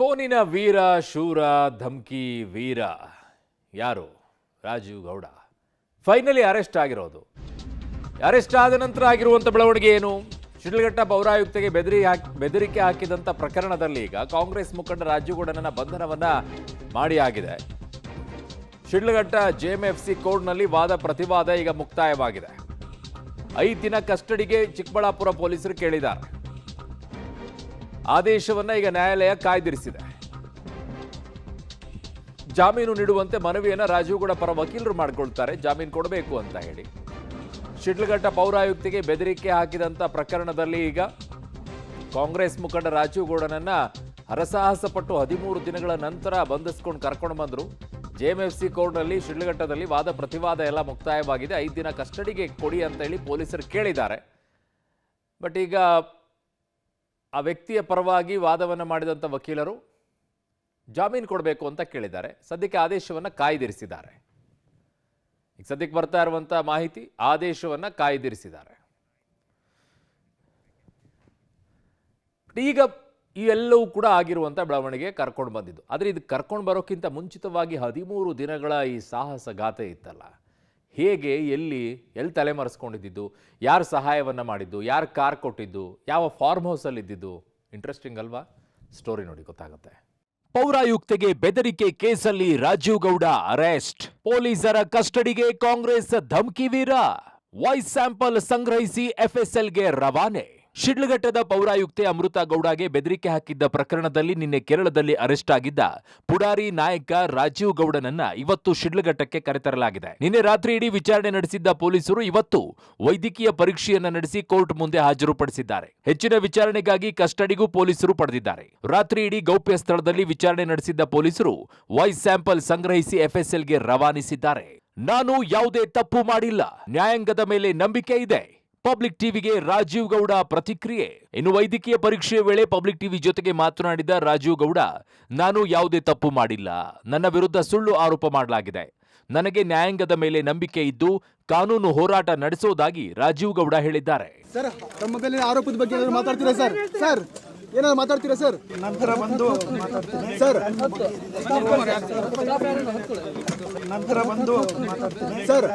ಫೋನಿನ ವೀರ ಶೂರ ಧಮ್ಕಿ ವೀರ ಯಾರು? ರಾಜೀವ್ ಗೌಡ ಫೈನಲಿ ಅರೆಸ್ಟ್ ಆಗಿರೋದು. ಅರೆಸ್ಟ್ ಆದ ನಂತರ ಆಗಿರುವಂಥ ಬೆಳವಣಿಗೆ ಏನು? ಶಿಡ್ಲಘಟ್ಟ ಪೌರಾಯುಕ್ತೆಗೆ ಬೆದರಿಕೆ ಹಾಕಿದಂಥ ಪ್ರಕರಣದಲ್ಲಿ ಈಗ ಕಾಂಗ್ರೆಸ್ ಮುಖಂಡ ರಾಜೀವ್ ಗೌಡನನ್ನ ಬಂಧನವನ್ನ ಮಾಡಿ ಆಗಿದೆ. ಶಿಡ್ಲಘಟ್ಟ ಜೆಎಂಎಫ್ಸಿ ಕೋರ್ಟ್ನಲ್ಲಿ ವಾದ ಪ್ರತಿವಾದ ಈಗ ಮುಕ್ತಾಯವಾಗಿದೆ. 5 ದಿನ ಕಸ್ಟಡಿಗೆ ಚಿಕ್ಕಬಳ್ಳಾಪುರ ಪೊಲೀಸರು ಕೇಳಿದ್ದಾರೆ. ಆದೇಶವನ್ನ ಈಗ ನ್ಯಾಯಾಲಯ ಕಾಯ್ದಿರಿಸಿದೆ. ಜಾಮೀನು ನೀಡುವಂತೆ ಮನವಿಯನ್ನ ರಾಜೀವ್ ಗೌಡ ಪರ ವಕೀಲರು ಮಾಡಿಕೊಳ್ತಾರೆ, ಜಾಮೀನು ಕೊಡಬೇಕು ಅಂತ ಹೇಳಿ. ಶಿಡ್ಲಘಟ್ಟ ಪೌರಾಯುಕ್ತಿಗೆ ಬೆದರಿಕೆ ಹಾಕಿದಂತ ಪ್ರಕರಣದಲ್ಲಿ ಈಗ ಕಾಂಗ್ರೆಸ್ ಮುಖಂಡ ರಾಜೀವ್ ಗೌಡನನ್ನ ಹರಸಾಹಸ ಪಟ್ಟು 13 ದಿನಗಳ ನಂತರ ಬಂಧಿಸಿಕೊಂಡು ಕರ್ಕೊಂಡು ಬಂದರು. ಜೆಎಂಎಫ್ಸಿ ಕೋರ್ಟ್ನಲ್ಲಿ ಶಿಡ್ಲಘಟ್ಟದಲ್ಲಿ ವಾದ ಪ್ರತಿವಾದ ಎಲ್ಲ ಮುಕ್ತಾಯವಾಗಿದೆ. 5 ದಿನ ಕಸ್ಟಡಿಗೆ ಕೊಡಿ ಅಂತ ಹೇಳಿ ಪೊಲೀಸರು ಕೇಳಿದ್ದಾರೆ. ಬಟ್ ಈಗ ಆ ವ್ಯಕ್ತಿಯ ಪರವಾಗಿ ವಾದವನ್ನು ಮಾಡಿದಂಥ ವಕೀಲರು ಜಾಮೀನು ಕೊಡಬೇಕು ಅಂತ ಕೇಳಿದ್ದಾರೆ. ಸದ್ಯಕ್ಕೆ ಆದೇಶವನ್ನು ಕಾಯ್ದಿರಿಸಿದ್ದಾರೆ. ಈಗ ಸದ್ಯಕ್ಕೆ ಬರ್ತಾ ಇರುವಂಥ ಮಾಹಿತಿ, ಆದೇಶವನ್ನು ಕಾಯ್ದಿರಿಸಿದ್ದಾರೆ. ಈಗ ಈ ಎಲ್ಲವೂ ಕೂಡ ಆಗಿರುವಂಥ ಬೆಳವಣಿಗೆ ಕರ್ಕೊಂಡು ಬಂದಿದ್ದು. ಆದರೆ ಇದು ಕರ್ಕೊಂಡು ಬರೋಕ್ಕಿಂತ ಮುಂಚಿತವಾಗಿ 13 ದಿನಗಳ ಈ ಸಾಹಸಗಾಥೆ ಇತ್ತಲ್ಲ, ಹೇಗೆ ಎಲ್ಲಿ ತಲೆಮರೆಸ್ಕೊಂಡಿದ್ದು, ಯಾರು ಸಹಾಯವನ್ನು ಮಾಡಿದ್ದು, ಯಾರು ಕಾರ್ ಕೊಟ್ಟಿದ್ದು, ಯಾವ ಫಾರ್ಮ್ ಹೌಸಲ್ಲಿ ಇದ್ದಿದ್ದು, ಇಂಟ್ರೆಸ್ಟಿಂಗ್ ಅಲ್ವಾ? ಸ್ಟೋರಿ ನೋಡಿ ಗೊತ್ತಾಗುತ್ತೆ. ಪೌರಾಯುಕ್ತೆಗೆ ಬೆದರಿಕೆ ಕೇಸಲ್ಲಿ ರಾಜೀವ್ ಗೌಡ ಅರೆಸ್ಟ್. ಪೊಲೀಸರ ಕಸ್ಟಡಿಗೆ ಕಾಂಗ್ರೆಸ್ ಧಮ್ಕಿ ವೀರ. ವಾಯ್ಸ್ ಸ್ಯಾಂಪಲ್ ಸಂಗ್ರಹಿಸಿ ಎಫ್ಎಸ್ಎಲ್ಗೆ ರವಾನೆ. ಶಿಡ್ಲಘಟ್ಟದ ಪೌರಾಯುಕ್ತೆ ಅಮೃತ ಗೌಡಗೆ ಬೆದರಿಕೆ ಹಾಕಿದ್ದ ಪ್ರಕರಣದಲ್ಲಿ ನಿನ್ನೆ ಕೇರಳದಲ್ಲಿ ಅರೆಸ್ಟ್ ಆಗಿದ್ದ ಪುಡಾರಿ ನಾಯಕ ರಾಜೀವ್ ಗೌಡನನ್ನ ಇವತ್ತು ಶಿಡ್ಲಘಟ್ಟಕ್ಕೆ ಕರೆತರಲಾಗಿದೆ. ನಿನ್ನೆ ರಾತ್ರಿ ಇಡೀ ವಿಚಾರಣೆ ನಡೆಸಿದ್ದ ಪೊಲೀಸರು ಇವತ್ತು ವೈದ್ಯಕೀಯ ಪರೀಕ್ಷೆಯನ್ನ ನಡೆಸಿ ಕೋರ್ಟ್ ಮುಂದೆ ಹಾಜರುಪಡಿಸಿದ್ದಾರೆ. ಹೆಚ್ಚಿನ ವಿಚಾರಣೆಗಾಗಿ ಕಸ್ಟಡಿಗೂ ಪೊಲೀಸರು ಪಡೆದಿದ್ದಾರೆ. ರಾತ್ರಿ ಇಡೀ ಗೌಪ್ಯ ಸ್ಥಳದಲ್ಲಿ ವಿಚಾರಣೆ ನಡೆಸಿದ್ದ ಪೊಲೀಸರು ವಾಯ್ಸ್ ಸ್ಯಾಂಪಲ್ ಸಂಗ್ರಹಿಸಿ ಎಫ್ಎಸ್ಎಲ್ಗೆ ರವಾನಿಸಿದ್ದಾರೆ. ನಾನು ಯಾವುದೇ ತಪ್ಪು ಮಾಡಿಲ್ಲ, ನ್ಯಾಯಾಂಗದ ಮೇಲೆ ನಂಬಿಕೆ ಇದೆ. ಪಬ್ಲಿಕ್ ಟಿವಿಗೆ ರಾಜೀವ್ ಗೌಡ ಪ್ರತಿಕ್ರಿಯೆ. ಇನ್ನು ವೈದ್ಯಕೀಯ ಪರೀಕ್ಷೆಯ ವೇಳೆ ಪಬ್ಲಿಕ್ ಟಿವಿ ಜೊತೆಗೆ ಮಾತನಾಡಿದ ರಾಜೀವ್ ಗೌಡ, ನಾನು ಯಾವುದೇ ತಪ್ಪು ಮಾಡಿಲ್ಲ, ನನ್ನ ವಿರುದ್ಧ ಸುಳ್ಳು ಆರೋಪ ಮಾಡಲಾಗಿದೆ. ನನಗೆ ನ್ಯಾಯಾಂಗದ ಮೇಲೆ ನಂಬಿಕೆ ಇದ್ದು ಕಾನೂನು ಹೋರಾಟ ನಡೆಸೋದಾಗಿ ರಾಜೀವ್ ಗೌಡ ಹೇಳಿದ್ದಾರೆ. ಸರ್, ತಮ್ಮ ಮೇಲೆ ಆರೋಪದ ಬಗ್ಗೆ ಏನಾದರೂ ಮಾತಾಡ್ತೀರಾ ಸರ್? ಸರ್, ಏನಾದ್ರು ಮಾತಾಡ್ತೀರಾ ಸರ್? ನಂತರ ಬಂದು ಸರ್ ಸರ್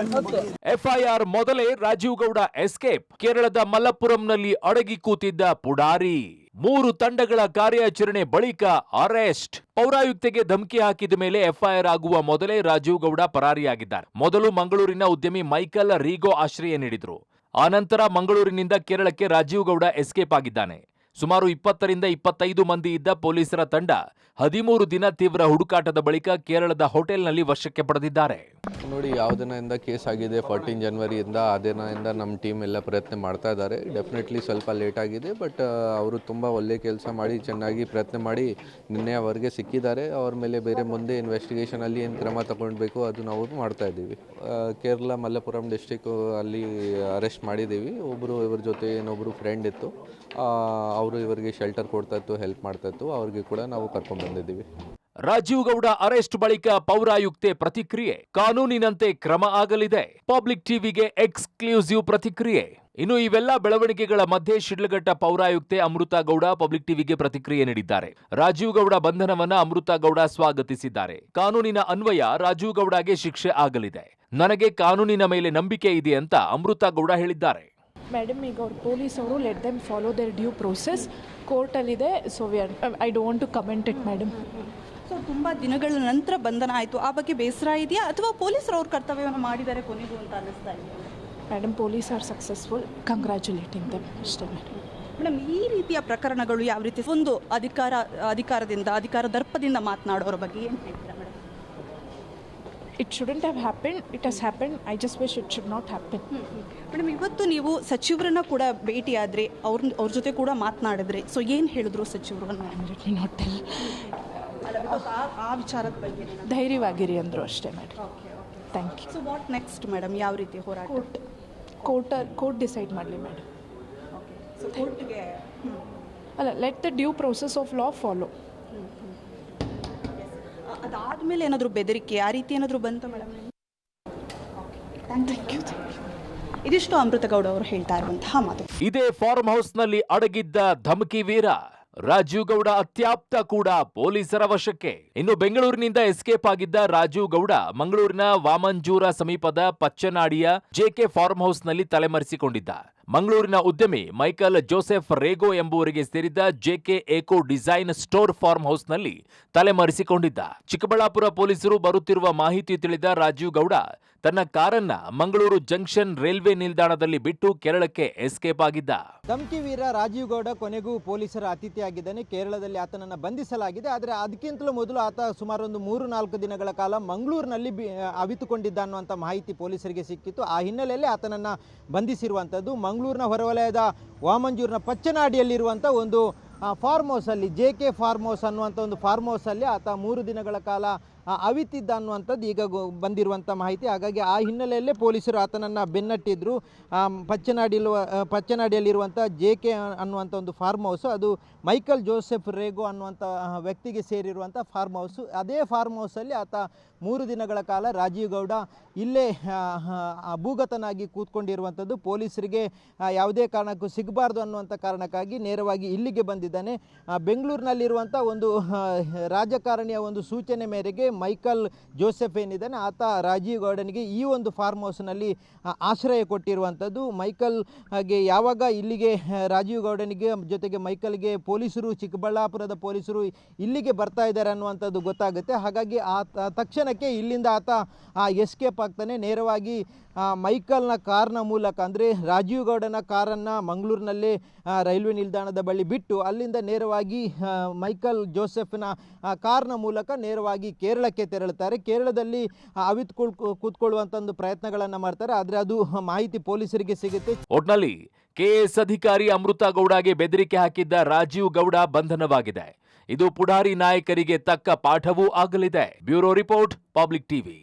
ಎಫ್ಐಆರ್ ಮೊದಲೇ ರಾಜೀವ್ ಗೌಡ ಎಸ್ಕೇಪ್. ಕೇರಳದ ಮಲ್ಲಪುರಂನಲ್ಲಿ ಅಡಗಿ ಕೂತಿದ್ದ ಪುಡಾರಿ 3 ತಂಡಗಳ ಕಾರ್ಯಾಚರಣೆ ಬಳಿಕ ಅರೆಸ್ಟ್. ಪೌರಾಯುಕ್ತೆಗೆ ಧಮಕಿ ಹಾಕಿದ ಮೇಲೆ ಎಫ್ಐಆರ್ ಆಗುವ ಮೊದಲೇ ರಾಜೀವ್ ಗೌಡ ಪರಾರಿಯಾಗಿದ್ದಾರೆ. ಮೊದಲು ಮಂಗಳೂರಿನ ಉದ್ಯಮಿ ಮೈಕಲ್ ರೀಗೋ ಆಶ್ರಯ ನೀಡಿದ್ರು. ಆನಂತರ ಮಂಗಳೂರಿನಿಂದ ಕೇರಳಕ್ಕೆ ರಾಜೀವ್ ಗೌಡ ಎಸ್ಕೇಪ್ ಆಗಿದ್ದಾನೆ. ಸುಮಾರು 20 ರಿಂದ 25 ಮಂದಿ ಇದ್ದ ಪೊಲೀಸರ ತಂಡ 13 ದಿನ ತೀವ್ರ ಹುಡುಕಾಟದ ಬಳಿಕ ಕೇರಳದ ಹೋಟೆಲ್ನಲ್ಲಿ ವಶಕ್ಕೆ ಪಡೆದಿದ್ದಾರೆ. ನೋಡಿ, ಯಾವ ದಿನದಿಂದ ಕೇಸ್ ಆಗಿದೆ, 14 ಜನವರಿಯಿಂದ ಆ ದಿನದಿಂದ ನಮ್ಮ ಟೀಮ್ ಎಲ್ಲ ಪ್ರಯತ್ನ ಮಾಡ್ತಾ ಇದ್ದಾರೆ. ಡೆಫಿನೆಟ್ಲಿ ಸ್ವಲ್ಪ ಲೇಟ್ ಆಗಿದೆ, ಬಟ್ ಅವರು ತುಂಬ ಒಳ್ಳೆ ಕೆಲಸ ಮಾಡಿ ಚೆನ್ನಾಗಿ ಪ್ರಯತ್ನ ಮಾಡಿ ನಿನ್ನೆ ಅವರಿಗೆ ಸಿಕ್ಕಿದ್ದಾರೆ. ಅವ್ರ ಮೇಲೆ ಬೇರೆ ಮುಂದೆ ಇನ್ವೆಸ್ಟಿಗೇಷನಲ್ಲಿ ಏನು ಕ್ರಮ ತಗೊಳ್ಬೇಕು ಅದು ನಾವು ಮಾಡ್ತಾ ಇದ್ದೀವಿ. ಕೇರಳ ಮಲ್ಲಪುರಂ ಡಿಸ್ಟಿಕ್ ಅಲ್ಲಿ ಅರೆಸ್ಟ್ ಮಾಡಿದ್ದೀವಿ. ಇವ್ರ ಜೊತೆ ಏನೊಬ್ಬರು ಫ್ರೆಂಡ್ ಇತ್ತು, ಅವರು ಇವರಿಗೆ ಶೆಲ್ಟರ್ ಕೊಡ್ತಾ ಇತ್ತು, ಹೆಲ್ಪ್ ಮಾಡ್ತಾ ಇತ್ತು. ಅವ್ರಿಗೆ ಕೂಡ ನಾವು ಕರ್ಕೊಂಡು ಬಂದಿದ್ದೀವಿ. ರಾಜೀವ್ ಗೌಡ ಅರೆಸ್ಟ್ ಬಳಿಕ ಪೌರಾಯುಕ್ತೆ ಪ್ರತಿಕ್ರಿಯೆ. ಕಾನೂನಿನಂತೆ ಕ್ರಮ ಆಗಲಿದೆ. ಪಬ್ಲಿಕ್ ಟಿವಿಗೆ ಎಕ್ಸ್ಕ್ಲೂಸಿವ್ ಪ್ರತಿಕ್ರಿಯೆ. ಇನ್ನು ಇವೆಲ್ಲ ಬೆಳವಣಿಗೆಗಳ ಮಧ್ಯೆ ಶಿಡ್ಲಘಟ್ಟ ಪೌರಾಯುಕ್ತೆ ಅಮೃತ ಗೌಡ ಪಬ್ಲಿಕ್ ಟಿವಿಗೆ ಪ್ರತಿಕ್ರಿಯೆ ನೀಡಿದ್ದಾರೆ. ರಾಜೀವ್ ಗೌಡ ಬಂಧನವನ್ನ ಅಮೃತ ಗೌಡ ಸ್ವಾಗತಿಸಿದ್ದಾರೆ. ಕಾನೂನಿನ ಅನ್ವಯ ರಾಜೀವ್ ಗೌಡಗೆ ಶಿಕ್ಷೆ ಆಗಲಿದೆ. ನನಗೆ ಕಾನೂನಿನ ಮೇಲೆ ನಂಬಿಕೆ ಇದೆ ಅಂತ ಅಮೃತ ಗೌಡ ಹೇಳಿದ್ದಾರೆ. ಮೇಡಮ್, ಈಗ ಅವ್ರು ಪೊಲೀಸ್ ಅವರು let them follow their due process. ಕೋರ್ಟಲ್ಲಿದೆ, so I don't want to comment it madam. So ತುಂಬ ದಿನಗಳ ನಂತರ ಬಂಧನ ಆಯಿತು, ಆ ಬಗ್ಗೆ ಬೇಸರ ಇದೆಯಾ ಅಥವಾ ಪೊಲೀಸರು ಅವ್ರ ಕರ್ತವ್ಯವನ್ನು ಮಾಡಿದ್ದಾರೆ ಕೊನೆಗೂ ಅಂತ ಅನ್ನಿಸ್ತಾ ಇದೆಯಾ? Madam, police are successful, congratulating them ಅಷ್ಟೇ ಮೇಡಮ್. ಮೇಡಮ್, ಈ ರೀತಿಯ ಪ್ರಕರಣಗಳು ಯಾವ ರೀತಿ ಒಂದು ಅಧಿಕಾರ ದರ್ಪದಿಂದ ಮಾತನಾಡೋರ ಬಗ್ಗೆ ಏನು ಹೇಳ್ತೀರಾ madam? It shouldn't have happened, it has happened. I just wish it should not happen. Madam, ಇವತ್ತು ನೀವು ಸಚಿವರನ್ನ ಕೂಡ ಭೇಟಿಯಾದರೆ ಅವ್ರ ಜೊತೆ ಕೂಡ ಮಾತನಾಡಿದ್ರೆ, ಸೊ ಏನು ಹೇಳಿದ್ರು ಸಚಿವರು? Not tell. ಆ ವಿಚಾರದ ಬಗ್ಗೆ ಧೈರ್ಯವಾಗಿರಿ ಅಂದರು ಅಷ್ಟೇ madam. Thank you. So what next madam? ಯಾವ ರೀತಿ ಹೋರಾಟ? ಕೋರ್ಟ್ ಡಿಸೈಡ್ ಮಾಡಲಿ ಮೇಡಮ್. ಸೊ ಕೋರ್ಟ್ಗೆ ಅಲ್ಲ, let the due process of law follow. ಅದಾದಮೇಲೆ ಏನಾದರೂ ಬೆದರಿಕೆ ಆ ರೀತಿ ಏನಾದರೂ ಬಂತು ಮೇಡಮ್? Thank you. ಇದಿಷ್ಟು ಅಮೃತ ಗೌಡ ಅವರು ಹೇಳ್ತಾ ಇರುವಂತಹ ಮಾತು. ಇದೇ ಫಾರ್ಮ್ ಹೌಸ್ನಲ್ಲಿ ಅಡಗಿದ್ದ ಧಮಕಿ ವೀರ ರಾಜೀವ್ ಗೌಡ ಅತ್ಯಾಪ್ತ ಕೂಡ ಪೊಲೀಸರ ವಶಕ್ಕೆ. ಇನ್ನು ಬೆಂಗಳೂರಿನಿಂದ ಎಸ್ಕೇಪ್ ಆಗಿದ್ದ ರಾಜೀವ್ ಗೌಡ ಮಂಗಳೂರಿನ ವಾಮಂಜೂರ ಸಮೀಪದ ಪಚ್ಚನಾಡಿಯ ಜೆಕೆ ಫಾರ್ಮ್ ಹೌಸ್ನಲ್ಲಿ ತಲೆಮರೆಸಿಕೊಂಡಿದ್ದ. ಮಂಗಳೂರಿನ ಉದ್ಯಮಿ ಮೈಕಲ್ ಜೋಸೆಫ್ ರೇಗೋ ಎಂಬುವರಿಗೆ ಸೇರಿದ್ದ ಜೆಕೆ ಏಕೋ ಡಿಸೈನ್ ಸ್ಟೋರ್ ಫಾರ್ಮ್ ಹೌಸ್ನಲ್ಲಿ ತಲೆಮರೆಸಿಕೊಂಡಿದ್ದ. ಚಿಕ್ಕಬಳ್ಳಾಪುರ ಪೊಲೀಸರು ಬರುತ್ತಿರುವ ಮಾಹಿತಿ ತಿಳಿದ ರಾಜೀವ್ ಗೌಡ ತನ್ನ ಕಾರನ್ನ ಮಂಗಳೂರು ಜಂಕ್ಷನ್ ರೈಲ್ವೆ ನಿಲ್ದಾಣದಲ್ಲಿ ಬಿಟ್ಟು ಕೇರಳಕ್ಕೆ ಎಸ್ಕೇಪ್ ಆಗಿದ್ದ. ಧಮ್ಕಿ ವೀರ ರಾಜೀವ್ ಗೌಡ ಕೊನೆಗೂ ಪೊಲೀಸರ ಅತಿಥಿಯಾಗಿದ್ದಾನೆ. ಕೇರಳದಲ್ಲಿ ಆತನನ್ನು ಬಂಧಿಸಲಾಗಿದೆ. ಆದರೆ ಅದಕ್ಕಿಂತಲೂ ಮೊದಲು ಆತ ಸುಮಾರು ಒಂದು 3-4 ದಿನಗಳ ಕಾಲ ಮಂಗಳೂರಿನಲ್ಲಿ ಅವಿತುಕೊಂಡಿದ್ದ ಅನ್ನುವಂಥ ಮಾಹಿತಿ ಪೊಲೀಸರಿಗೆ ಸಿಕ್ಕಿತ್ತು. ಆ ಹಿನ್ನೆಲೆಯಲ್ಲಿ ಆತನನ್ನು ಬಂಧಿಸಿರುವಂಥದ್ದು. ಮಂಗಳೂರಿನ ಹೊರವಲಯದ ವಾಮಂಜೂರಿನ ಪಚ್ಚನಾಡಿಯಲ್ಲಿರುವಂಥ ಒಂದು ಫಾರ್ಮ್ ಹೌಸಲ್ಲಿ ಜೆಕೆ ಫಾರ್ಮ್ ಹೌಸ್ ಅನ್ನುವಂಥ ಒಂದು ಫಾರ್ಮ್ ಹೌಸಲ್ಲಿ ಆತ 3 ದಿನಗಳ ಕಾಲ ಅವಿತಿದ್ದ ಅನ್ನುವಂಥದ್ದು ಈಗ ಬಂದಿರುವಂಥ ಮಾಹಿತಿ. ಹಾಗಾಗಿ ಆ ಹಿನ್ನೆಲೆಯಲ್ಲೇ ಪೊಲೀಸರು ಆತನನ್ನು ಬೆನ್ನಟ್ಟಿದ್ರು. ಪಚ್ಚನಾಡಿಯಲ್ಲಿರುವಂಥ ಜೆಕೆ ಅನ್ನುವಂಥ ಒಂದು ಫಾರ್ಮ್ ಹೌಸು, ಅದು ಮೈಕಲ್ ಜೋಸೆಫ್ ರೇಗೋ ಅನ್ನುವಂಥ ವ್ಯಕ್ತಿಗೆ ಸೇರಿರುವಂಥ ಫಾರ್ಮ್ ಹೌಸು. ಅದೇ ಫಾರ್ಮ್ ಹೌಸಲ್ಲಿ ಆತ 3 ದಿನಗಳ ಕಾಲ ರಾಜೀವ್ ಗೌಡ ಇಲ್ಲೇ ಭೂಗತನಾಗಿ ಕೂತ್ಕೊಂಡಿರುವಂಥದ್ದು. ಪೊಲೀಸರಿಗೆ ಯಾವುದೇ ಕಾರಣಕ್ಕೂ ಸಿಗಬಾರ್ದು ಅನ್ನುವಂಥ ಕಾರಣಕ್ಕಾಗಿ ನೇರವಾಗಿ ಇಲ್ಲಿಗೆ ಬಂದಿದ್ದಾನೆ. ಬೆಂಗಳೂರಿನಲ್ಲಿರುವಂಥ ಒಂದು ರಾಜಕಾರಣಿಯ ಒಂದು ಸೂಚನೆ ಮೇರೆಗೆ ಮೈಕಲ್ ಜೋಸೆಫ್ ಏನಿದ್ದಾನೆ ಆತ ರಾಜೀವ್ ಗೌಡನಿಗೆ ಈ ಒಂದು ಫಾರ್ಮ್ ಹೌಸ್ನಲ್ಲಿ ಆಶ್ರಯ ಕೊಟ್ಟಿರುವಂಥದ್ದು. ಮೈಕಲ್ಗೆ ಯಾವಾಗ ಇಲ್ಲಿಗೆ ರಾಜೀವ್ ಗೌಡನಿಗೆ ಜೊತೆಗೆ ಮೈಕಲ್ಗೆ ಪೊಲೀಸರು, ಚಿಕ್ಕಬಳ್ಳಾಪುರದ ಪೊಲೀಸರು ಇಲ್ಲಿಗೆ ಬರ್ತಾ ಇದ್ದಾರೆ ಅನ್ನುವಂಥದ್ದು ಗೊತ್ತಾಗುತ್ತೆ. ಹಾಗಾಗಿ ತಕ್ಷಣಕ್ಕೆ ಇಲ್ಲಿಂದ ಆತ ಎಸ್ಕೇಪ್ ಆಗ್ತಾನೆ. ನೇರವಾಗಿ ಮೈಕಲ್ನ ಕಾರ್ನ ಮೂಲಕ, ಅಂದರೆ ರಾಜೀವ್ ಗೌಡನ ಕಾರನ್ನು ಮಂಗಳೂರಿನಲ್ಲೇ ರೈಲ್ವೆ ನಿಲ್ದಾಣದ ಬಳಿ ಬಿಟ್ಟು ಅಲ್ಲಿಂದ ನೇರವಾಗಿ ಮೈಕಲ್ ಜೋಸೆಫ್ನ ಕಾರ್ನ ಮೂಲಕ ನೇರವಾಗಿ ಕೇರಳಕ್ಕೆ ತೆರಳುತ್ತಾರೆ. ಕೇರಳದಲ್ಲಿ ಕೂತ್ಕೊಳ್ಳುವಂಥ ಒಂದು ಪ್ರಯತ್ನಗಳನ್ನು ಮಾಡ್ತಾರೆ. ಆದರೆ ಅದು ಮಾಹಿತಿ ಪೊಲೀಸರಿಗೆ ಸಿಗುತ್ತೆ. ಒಟ್ನಲ್ಲಿ ಕೆಎಸ್ ಅಧಿಕಾರಿ ಅಮೃತ ಗೌಡಗೆ ಬೆದರಿಕೆ ಹಾಕಿದ್ದ ರಾಜೀವ್ ಗೌಡ ಬಂಧನವಾಗಿದೆ. ಇದು ಪುಢಾರಿ ನಾಯಕರಿಗೆ ತಕ್ಕ ಪಾಠವೂ ಆಗಲಿದೆ. Bureau report, public TV.